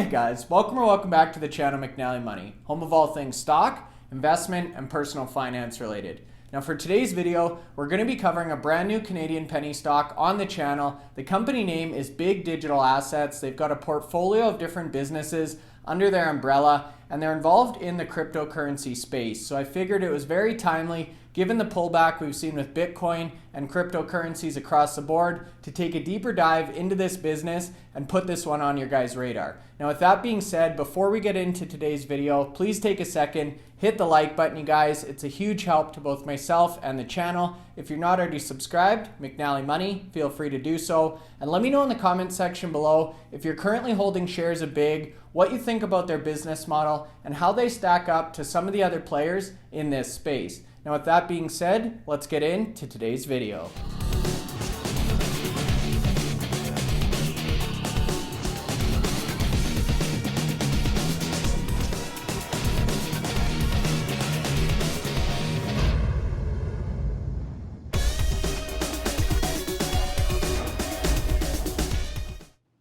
Hey guys, welcome back to the channel McNallie Money, home of all things stock, investment, and personal finance related. Now for today's video, we're going to be covering a brand new Canadian penny stock on the channel. The company name is BIGG Digital Assets. They've got a portfolio of different businesses under their umbrella, and they're involved in the cryptocurrency space. So I figured it was very timely, given the pullback we've seen with Bitcoin and cryptocurrencies across the board, to take a deeper dive into this business and put this one on your guys' radar. Now with that being said, before we get into today's video, please take a second, hit the like button, you guys. It's a huge help to both myself and the channel. If you're not already subscribed, McNallie Money, feel free to do so. And let me know in the comment section below if you're currently holding shares of BIGG, what you think about their business model, and how they stack up to some of the other players in this space. Now with that being said, let's get into today's video.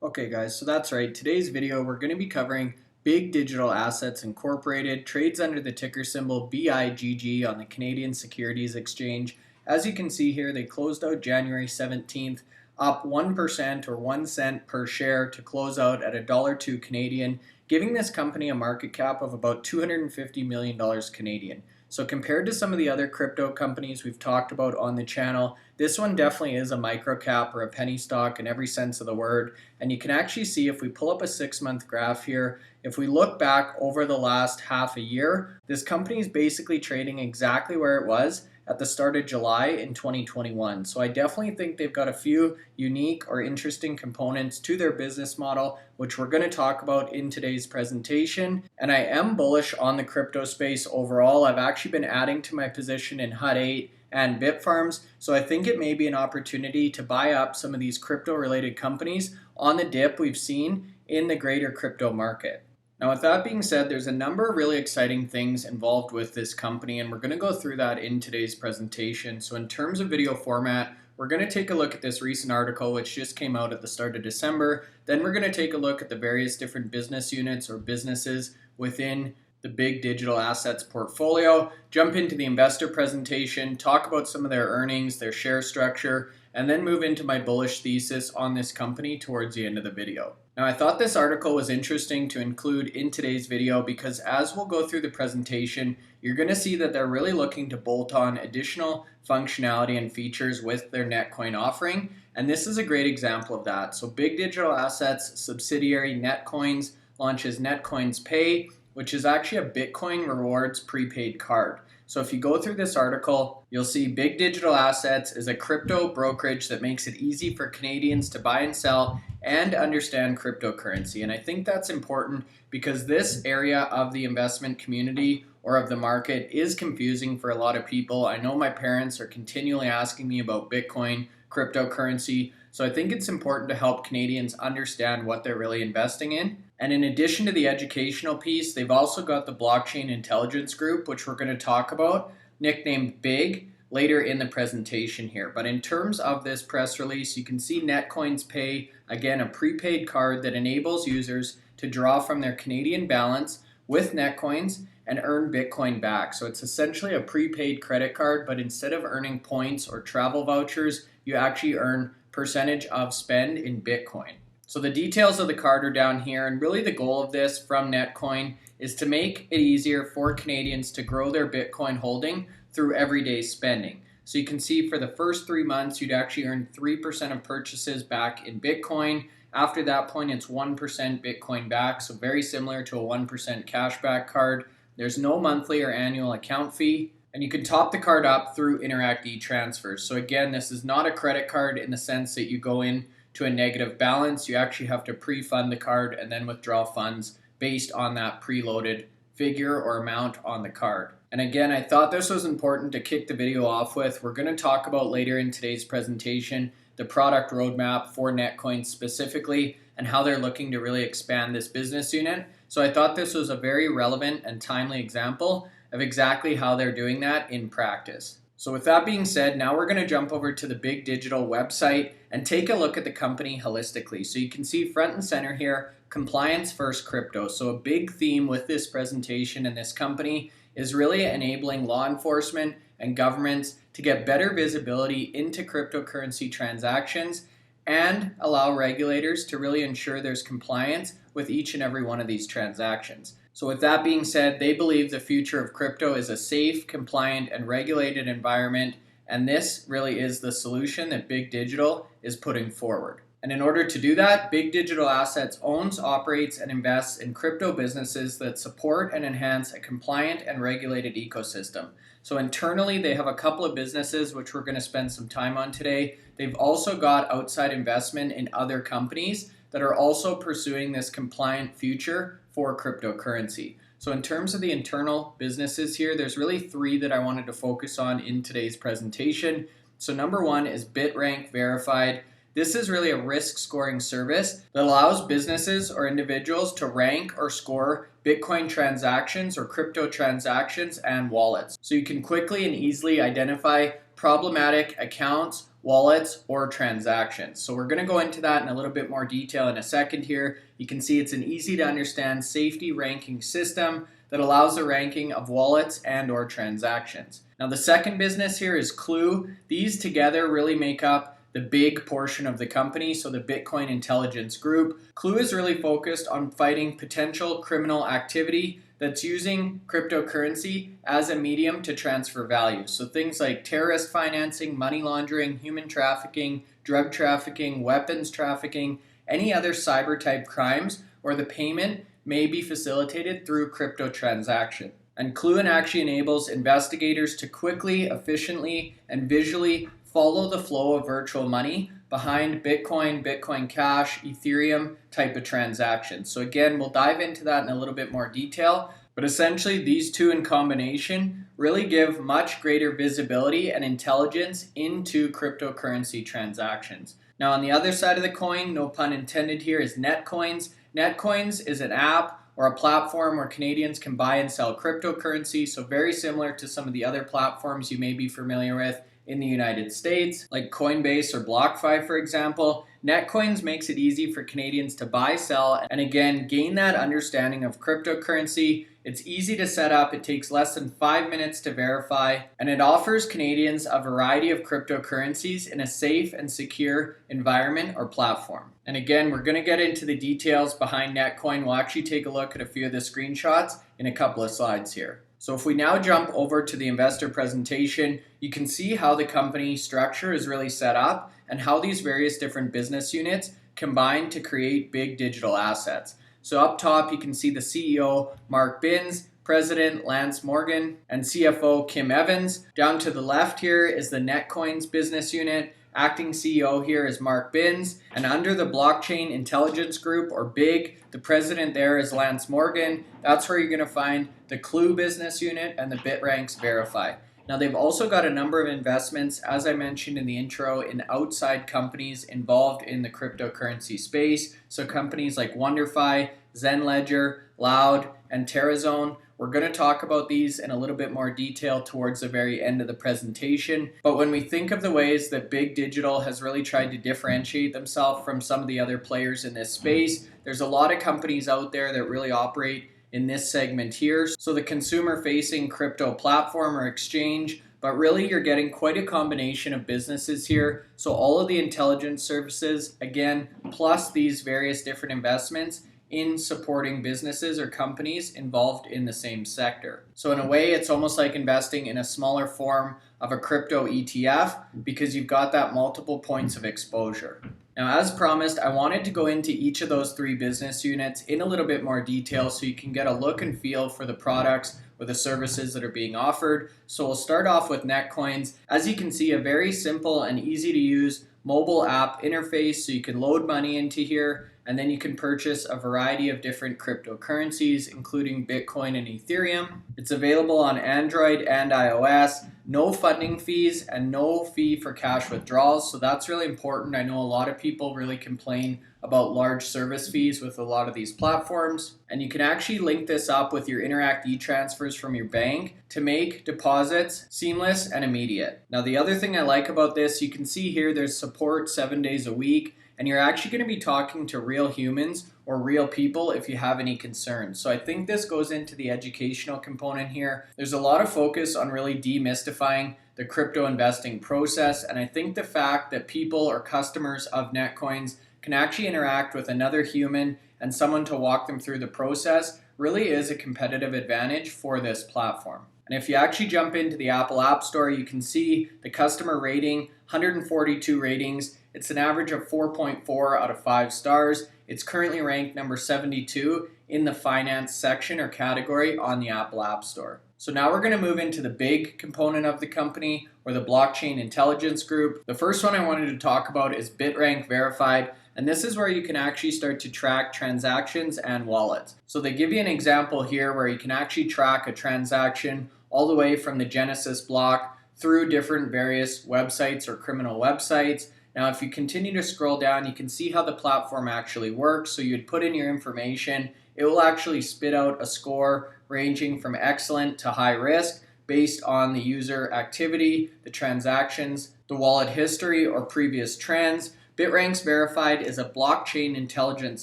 Okay guys, so that's right. Today's video we're going to be covering BIGG Digital Assets Incorporated, trades under the ticker symbol BIGG on the Canadian Securities Exchange. As you can see here, they closed out January 17th, up 1% or 1 cent per share to close out at $1.02 Canadian, giving this company a market cap of about $250 million Canadian. So compared to some of the other crypto companies we've talked about on the channel, this one definitely is a micro cap or a penny stock in every sense of the word. And you can actually see, if we pull up a 6-month graph here, if we look back over the last half a year, this company is basically trading exactly where it was at the start of July in 2021. So I definitely think they've got a few unique or interesting components to their business model, which we're going to talk about in today's presentation. And I am bullish on the crypto space overall. I've actually been adding to my position in Hut8 and Bitfarms, so I think it may be an opportunity to buy up some of these crypto related companies on the dip we've seen in the greater crypto market. Now with that being said, there's a number of really exciting things involved with this company, and we're going to go through that in today's presentation. So in terms of video format, we're going to take a look at this recent article which just came out at the start of December. Then we're going to take a look at the various different business units or businesses within the BIGG Digital Assets portfolio, jump into the investor presentation, talk about some of their earnings, their share structure, and then move into my bullish thesis on this company towards the end of the video. Now I thought this article was interesting to include in today's video because as we'll go through the presentation, you're going to see that they're really looking to bolt on additional functionality and features with their Netcoin offering, and this is a great example of that. So BIGG Digital Assets subsidiary Netcoins launches Netcoins Pay, which is actually a Bitcoin rewards prepaid card. So if you go through this article, you'll see BIGG Digital Assets is a crypto brokerage that makes it easy for Canadians to buy and sell and understand cryptocurrency. And I think that's important because this area of the investment community or of the market is confusing for a lot of people. I know my parents are continually asking me about Bitcoin, cryptocurrency, so I think it's important to help Canadians understand what they're really investing in. And in addition to the educational piece, they've also got the blockchain intelligence group, which we're going to talk about, nicknamed BIGG, later in the presentation here. But in terms of this press release, you can see Netcoins Pay, again, a prepaid card that enables users to draw from their Canadian balance with Netcoins and earn Bitcoin back. So it's essentially a prepaid credit card, but instead of earning points or travel vouchers, you actually earn percentage of spend in Bitcoin. So the details of the card are down here, and really the goal of this from Netcoin is to make it easier for Canadians to grow their Bitcoin holding through everyday spending. So you can see for the first 3 months, you'd actually earn 3% of purchases back in Bitcoin. After that point, it's 1% Bitcoin back, so very similar to a 1% cashback card. There's no monthly or annual account fee, and you can top the card up through Interact e-transfers. So again, this is not a credit card in the sense that you go in to a negative balance. You actually have to pre-fund the card and then withdraw funds based on that preloaded figure or amount on the card. And again, I thought this was important to kick the video off with. We're going to talk about later in today's presentation the product roadmap for Netcoins specifically and how they're looking to really expand this business unit. So I thought this was a very relevant and timely example of exactly how they're doing that in practice. So with that being said, now we're going to jump over to the BIGG Digital website and take a look at the company holistically. So you can see front and center here, compliance first crypto. So a big theme with this presentation and this company is really enabling law enforcement and governments to get better visibility into cryptocurrency transactions and allow regulators to really ensure there's compliance with each and every one of these transactions. So with that being said, they believe the future of crypto is a safe, compliant, and regulated environment, and this really is the solution that BIGG Digital is putting forward. And in order to do that, BIGG Digital Assets owns, operates, and invests in crypto businesses that support and enhance a compliant and regulated ecosystem. So internally, they have a couple of businesses which we're going to spend some time on today. They've also got outside investment in other companies that are also pursuing this compliant future for cryptocurrency. So in terms of the internal businesses here, there's really three that I wanted to focus on in today's presentation. So number one is BitRank Verified. This is really a risk scoring service that allows businesses or individuals to rank or score Bitcoin transactions or crypto transactions and wallets. So you can quickly and easily identify problematic accounts, wallets, or transactions. So we're going to go into that in a little bit more detail in a second here. You can see it's an easy to understand safety ranking system that allows the ranking of wallets and or transactions. Now the second business here is QLUE. These together really make up the big portion of the company, so the Bitcoin Intelligence Group. QLUE is really focused on fighting potential criminal activity that's using cryptocurrency as a medium to transfer value. So things like terrorist financing, money laundering, human trafficking, drug trafficking, weapons trafficking, any other cyber type crimes where the payment may be facilitated through crypto transaction. And QLUE actually enables investigators to quickly, efficiently, and visually follow the flow of virtual money behind Bitcoin, Bitcoin Cash, Ethereum type of transactions. So again, we'll dive into that in a little bit more detail, but essentially these two in combination really give much greater visibility and intelligence into cryptocurrency transactions. Now on the other side of the coin, no pun intended here, is Netcoins. Netcoins is an app or a platform where Canadians can buy and sell cryptocurrency, so very similar to some of the other platforms you may be familiar with in the United States, like Coinbase or BlockFi, for example. Netcoins makes it easy for Canadians to buy, sell, and again, gain that understanding of cryptocurrency. It's easy to set up, it takes less than 5 minutes to verify, and it offers Canadians a variety of cryptocurrencies in a safe and secure environment or platform. And again, we're going to get into the details behind Netcoin. We'll actually take a look at a few of the screenshots in a couple of slides here. So if we now jump over to the investor presentation, you can see how the company structure is really set up and how these various different business units combine to create BIGG Digital Assets. So up top, you can see the CEO, Mark Binns, President Lance Morgan, and CFO Kim Evans. Down to the left here is the Netcoins business unit. Acting CEO here is Mark Binns, and under the Blockchain Intelligence Group, or BIGG, the president there is Lance Morgan. That's where you're going to find the QLUE business unit and the BitRank Verified. Now they've also got a number of investments, as I mentioned in the intro, in outside companies involved in the cryptocurrency space. So companies like WonderFi, ZenLedger, Loud, and Terrazone. We're going to talk about these in a little bit more detail towards the very end of the presentation. But when we think of the ways that BIGG Digital has really tried to differentiate themselves from some of the other players in this space, there's a lot of companies out there that really operate in this segment here. So the consumer-facing crypto platform or exchange, but really you're getting quite a combination of businesses here. So all of the intelligence services, again, plus these various different investments in supporting businesses or companies involved in the same sector. So in a way, it's almost like investing in a smaller form of a crypto ETF because you've got that multiple points of exposure. Now, as promised, I wanted to go into each of those three business units in a little bit more detail so you can get a look and feel for the products or the services that are being offered. So we'll start off with Netcoins. As you can see, a very simple and easy to use mobile app interface, so you can load money into here and then you can purchase a variety of different cryptocurrencies, including Bitcoin and Ethereum. It's available on Android and iOS, no funding fees and no fee for cash withdrawals. So that's really important. I know a lot of people really complain about large service fees with a lot of these platforms. And you can actually link this up with your Interact e-transfers from your bank to make deposits seamless and immediate. Now, the other thing I like about this, you can see here there's support 7 days a week, and you're actually going to be talking to real humans or real people if you have any concerns. So I think this goes into the educational component here. There's a lot of focus on really demystifying the crypto investing process, and I think the fact that people or customers of Netcoins can actually interact with another human and someone to walk them through the process really is a competitive advantage for this platform. And if you actually jump into the Apple App Store, you can see the customer rating, 142 ratings. It's an average of 4.4 out of 5 stars. It's currently ranked number 72 in the finance section or category on the Apple App Store. So now we're going to move into the BIGG component of the company, or the blockchain intelligence group. The first one I wanted to talk about is BitRank Verified. And this is where you can actually start to track transactions and wallets. So they give you an example here where you can actually track a transaction all the way from the Genesis block through different various websites or criminal websites. Now, if you continue to scroll down, you can see how the platform actually works. So you'd put in your information. It will actually spit out a score ranging from excellent to high risk based on the user activity, the transactions, the wallet history, or previous trends. BitRank Verified is a blockchain intelligence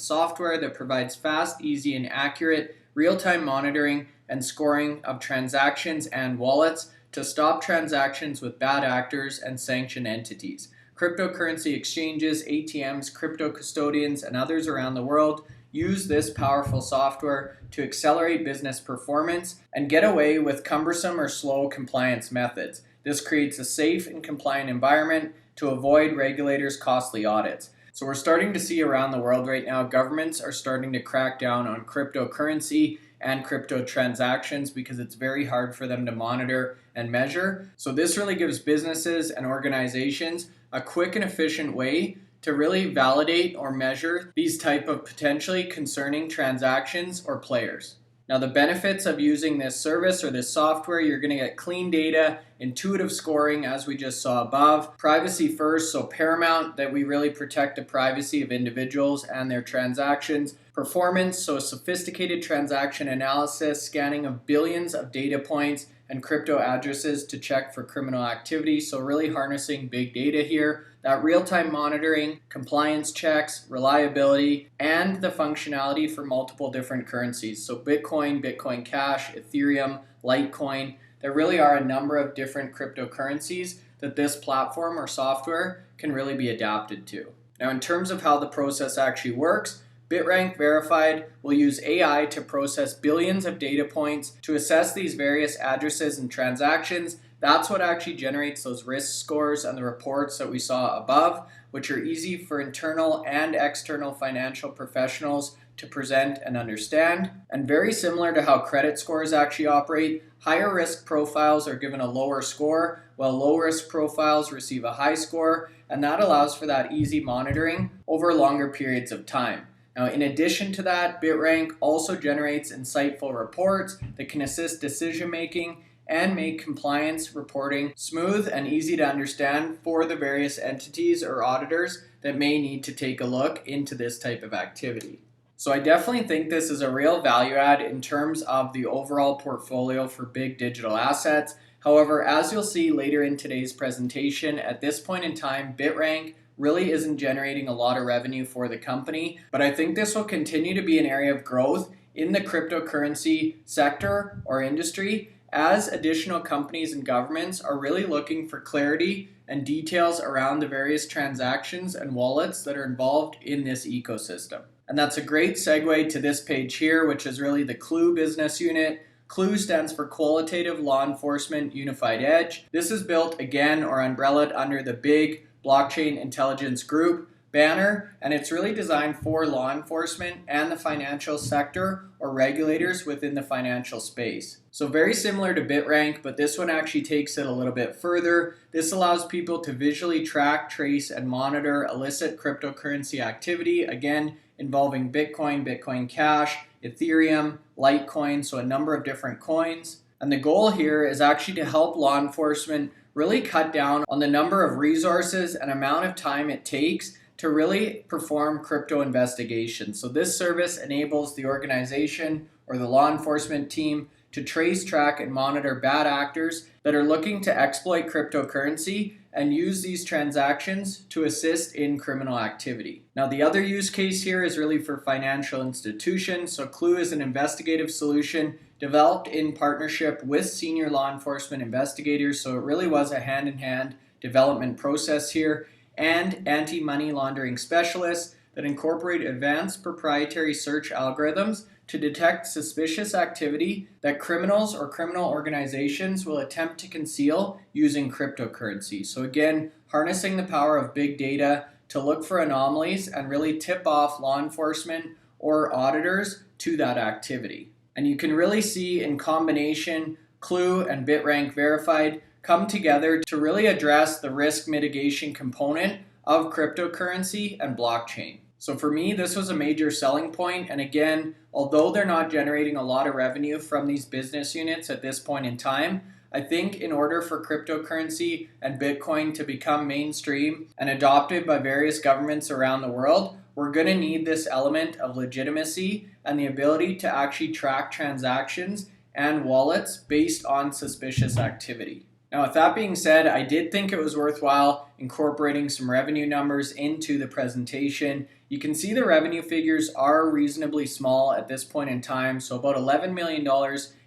software that provides fast, easy, and accurate real-time monitoring and scoring of transactions and wallets to stop transactions with bad actors and sanctioned entities. Cryptocurrency exchanges, ATMs, crypto custodians, and others around the world use this powerful software to accelerate business performance and get away with cumbersome or slow compliance methods. This creates a safe and compliant environment to avoid regulators' costly audits. So we're starting to see around the world right now, governments are starting to crack down on cryptocurrency and crypto transactions because it's very hard for them to monitor and measure. So this really gives businesses and organizations a quick and efficient way to really validate or measure these type of potentially concerning transactions or players. Now, the benefits of using this service or this software, you're going to get clean data, intuitive scoring, as we just saw above, privacy first, so paramount that we really protect the privacy of individuals and their transactions, performance, so sophisticated transaction analysis, scanning of billions of data points and crypto addresses to check for criminal activity, so really harnessing big data here. That real-time monitoring, compliance checks, reliability, and the functionality for multiple different currencies. So Bitcoin, Bitcoin Cash, Ethereum, Litecoin. There really are a number of different cryptocurrencies that this platform or software can really be adapted to. Now, in terms of how the process actually works, BitRank Verified will use AI to process billions of data points to assess these various addresses and transactions. That's what actually generates those risk scores and the reports that we saw above, which are easy for internal and external financial professionals to present and understand. And very similar to how credit scores actually operate, higher risk profiles are given a lower score, while low risk profiles receive a high score, and that allows for that easy monitoring over longer periods of time. Now, in addition to that, BitRank also generates insightful reports that can assist decision making and make compliance reporting smooth and easy to understand for the various entities or auditors that may need to take a look into this type of activity. So I definitely think this is a real value add in terms of the overall portfolio for BIGG Digital Assets. However, as you'll see later in today's presentation, at this point in time, BitRank really isn't generating a lot of revenue for the company, but I think this will continue to be an area of growth in the cryptocurrency sector or industry as additional companies and governments are really looking for clarity and details around the various transactions and wallets that are involved in this ecosystem. And that's a great segue to this page here, which is really the QLUE business unit. QLUE stands for Qualitative Law Enforcement Unified Edge. This is built again or umbrellaed under the BIGG Blockchain Intelligence Group banner, and it's really designed for law enforcement and the financial sector or regulators within the financial space. So very similar to BitRank, but this one actually takes it a little bit further. This allows people to visually track, trace, and monitor illicit cryptocurrency activity, again, involving Bitcoin, Bitcoin Cash, Ethereum, Litecoin, so a number of different coins. And the goal here is actually to help law enforcement really cut down on the number of resources and amount of time it takes to really perform crypto investigations. So this service enables the organization or the law enforcement team to trace, track, and monitor bad actors that are looking to exploit cryptocurrency and use these transactions to assist in criminal activity. Now, the other use case here is really for financial institutions. So QLUE is an investigative solution developed in partnership with senior law enforcement investigators. So it really was a hand-in-hand development process here, and anti-money laundering specialists that incorporate advanced proprietary search algorithms to detect suspicious activity that criminals or criminal organizations will attempt to conceal using cryptocurrency. So again, harnessing the power of big data to look for anomalies and really tip off law enforcement or auditors to that activity. And you can really see in combination, QLUE and BitRank Verified come together to really address the risk mitigation component of cryptocurrency and blockchain. So for me, this was a major selling point. And again, although they're not generating a lot of revenue from these business units at this point in time, I think in order for cryptocurrency and Bitcoin to become mainstream and adopted by various governments around the world, we're going to need this element of legitimacy and the ability to actually track transactions and wallets based on suspicious activity. Now, with that being said, I did think it was worthwhile incorporating some revenue numbers into the presentation. You can see the revenue figures are reasonably small at this point in time, so about $11 million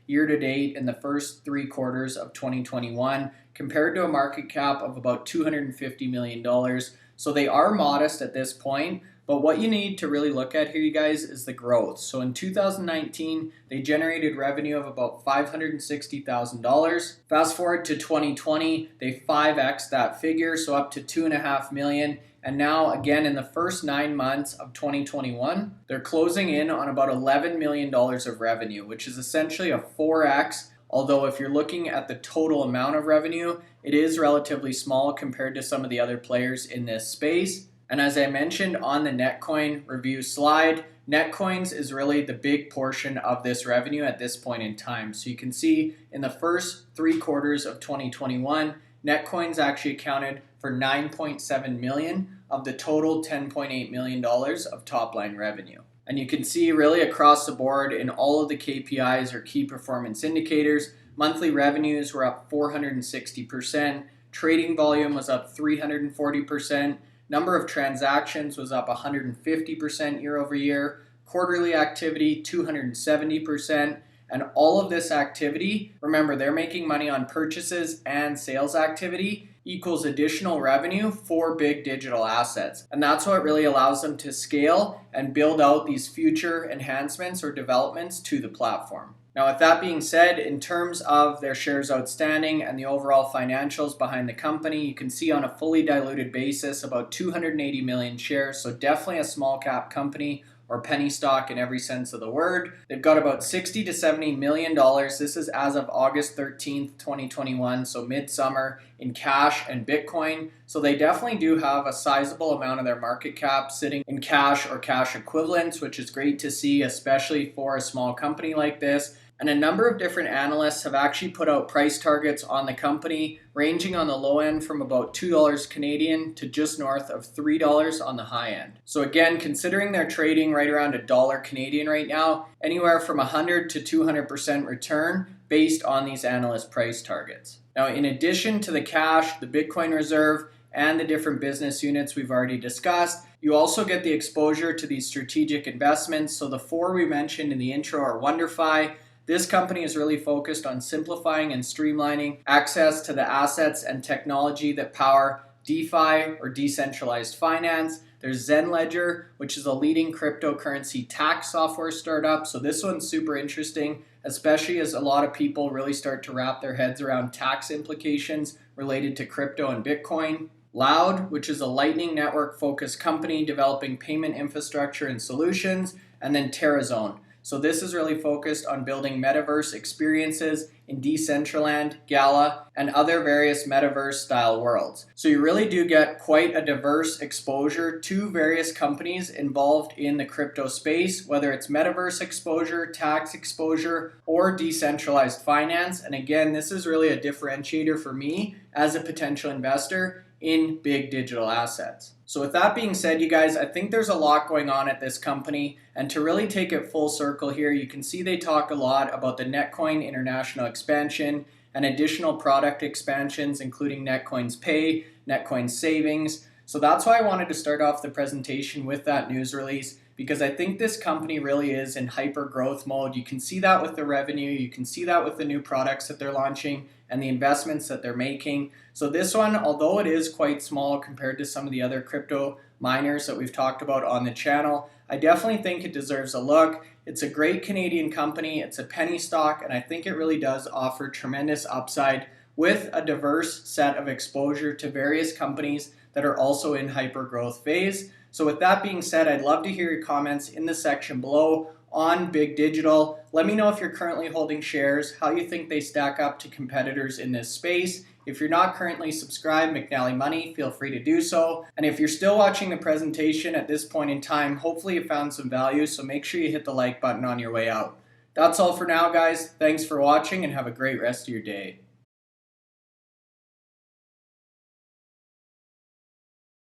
year to date in the first 3 quarters of 2021 compared to a market cap of about $250 million. So they are modest at this point. But what you need to really look at here, you guys, is the growth. So in 2019, they generated revenue of about $560,000. Fast forward to 2020, they 5x that figure, so up to $2.5 million. And now, again, in the first 9 months of 2021, they're closing in on about $11 million of revenue, which is essentially a 4x. Although if you're looking at the total amount of revenue, it is relatively small compared to some of the other players in this space. And as I mentioned on the Netcoin review slide, Netcoins is really the big portion of this revenue at this point in time. So you can see in the first 3 quarters of 2021, Netcoins actually accounted for 9.7 million of the total $10.8 million of top line revenue. And you can see really across the board in all of the KPIs or key performance indicators, monthly revenues were up 460%, trading volume was up 340%, number of transactions was up 150% year over year, quarterly activity 270%, and all of this activity, remember they're making money on purchases and sales activity, equals additional revenue for BIGG Digital Assets. And that's what really allows them to scale and build out these future enhancements or developments to the platform. Now, with that being said, in terms of their shares outstanding and the overall financials behind the company, you can see on a fully diluted basis about 280 million shares, so definitely a small cap company or penny stock in every sense of the word. They've got about $60 to $70 million. This is as of August 13th, 2021, so midsummer in cash and Bitcoin. So they definitely do have a sizable amount of their market cap sitting in cash or cash equivalents, which is great to see, especially for a small company like this. And a number of different analysts have actually put out price targets on the company, ranging on the low end from about $2 Canadian to just north of $3 on the high end. So again, considering they're trading right around $1 Canadian right now, anywhere from 100 to 200% return based on these analyst price targets. Now, in addition to the cash, the Bitcoin reserve, and the different business units we've already discussed, you also get the exposure to these strategic investments. So the 4 we mentioned in the intro are WonderFi. This company is really focused on simplifying and streamlining access to the assets and technology that power DeFi or decentralized finance. There's Zenledger, which is a leading cryptocurrency tax software startup. So this one's super interesting, especially as a lot of people really start to wrap their heads around tax implications related to crypto and Bitcoin. Loud, which is a Lightning Network focused company developing payment infrastructure and solutions. And then Terrazone. So this is really focused on building metaverse experiences in Decentraland, Gala, and other various metaverse style worlds. So you really do get quite a diverse exposure to various companies involved in the crypto space, whether it's metaverse exposure, tax exposure, or decentralized finance. And again, this is really a differentiator for me as a potential investor in BIGG Digital Assets. So with that being said, you guys, I think there's a lot going on at this company, and to really take it full circle here, you can see they talk a lot about the Netcoin international expansion and additional product expansions, including Netcoins Pay, Netcoins Savings. So that's why I wanted to start off the presentation with that news release, because I think this company really is in hyper growth mode. You can see that with the revenue, you can see that with the new products that they're launching and the investments that they're making. So this one, although it is quite small compared to some of the other crypto miners that we've talked about on the channel, I definitely think it deserves a look. It's a great Canadian company, it's a penny stock, and I think it really does offer tremendous upside with a diverse set of exposure to various companies that are also in hyper growth phase. So with that being said, I'd love to hear your comments in the section below on BIGG Digital. Let me know if you're currently holding shares, how you think they stack up to competitors in this space. If you're not currently subscribed, McNallie Money, feel free to do so. And if you're still watching the presentation at this point in time, hopefully you found some value, so make sure you hit the like button on your way out. That's all for now, guys. Thanks for watching and have a great rest of your day.